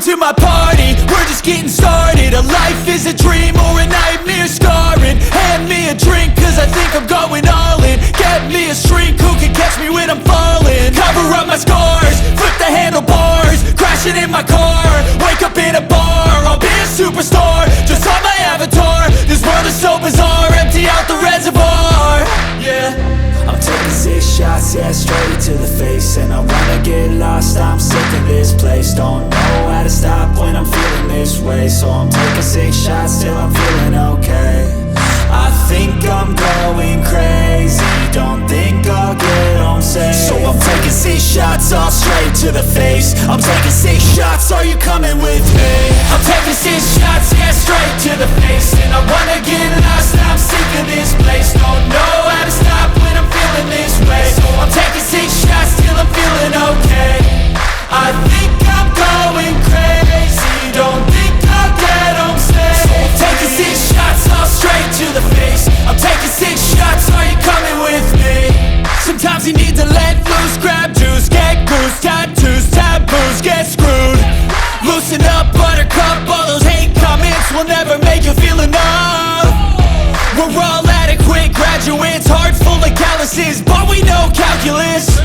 to my party, we're just getting started. A life is a dream or a nightmare scarring. Hand me a drink cause I think I'm going all in. Get me a shrink who can catch me when I'm falling. Cover up my scars, flip the handlebars, crashing in my car, wake up in a bar. I'll be a superstar, just on my avatar. This world is so bizarre, empty out the reservoir. Yeah, I'm taking 6 shots, yeah, straight to the face. And I wanna get lost, I'm sick of this place. Don't know how to stop when I'm feeling this way. So I'm taking 6 shots till I'm feeling okay. I think I'm going crazy, don't think I'll get home safe. So I'm taking 6 shots, all straight to the face. I'm taking 6 shots, are you coming with me? I'm taking 6 shots, yeah, straight to the face. And I wanna get lost, I'm sick of this place. Don't know how to stop when I'm feeling this way. So I'm taking 6 shots till I'm feeling okay. I think I'm going crazy, don't think I'll get home safe. So I'm taking 6 shots, all straight to the face. I'm taking 6 shots, are you coming with me? Sometimes you need to let loose, grab juice, get goose, tattoos, taboos, get screwed. Loosen up, buttercup, all those hate comments will never make you feel enough. We're all adequate graduates, heart full of calluses, but we know calculus.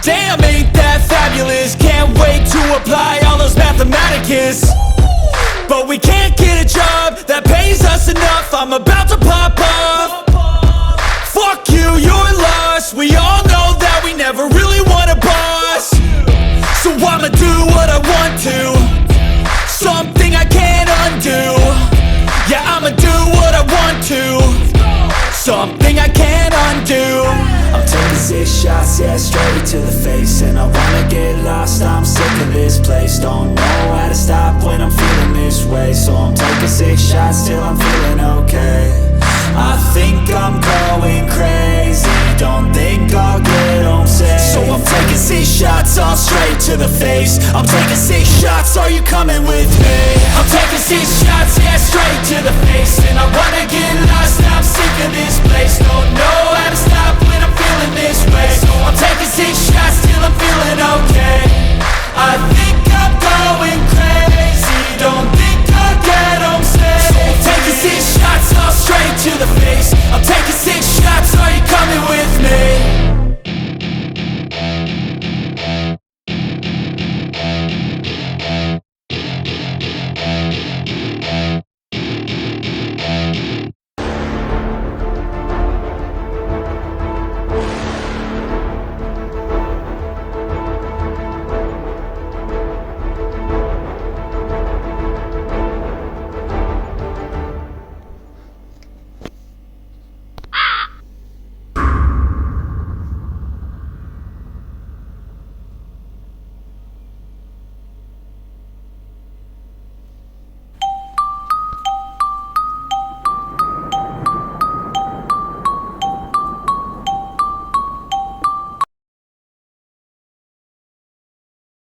Damn, ain't that fabulous? Can't wait to apply all those mathematicus. But we can't get a job that pays us enough. I'm about to pop off. Fuck you, you're lost. We all know that we never really want a boss. So I'ma do what I want to, something I can't undo. Yeah, I'ma do what I want to, something I can't undo. I'm taking 6 shots, yeah, straight to the face. And I wanna get lost, I'm sick of this place. Don't know how to stop when I'm feeling this way. So I'm taking 6 shots till I'm feeling okay. I think I'm going crazy, don't think I'll get home safe. So I'm taking 6 shots, all straight to the face. I'm taking 6 shots, are you coming with me? I'm taking 6 shots, yeah,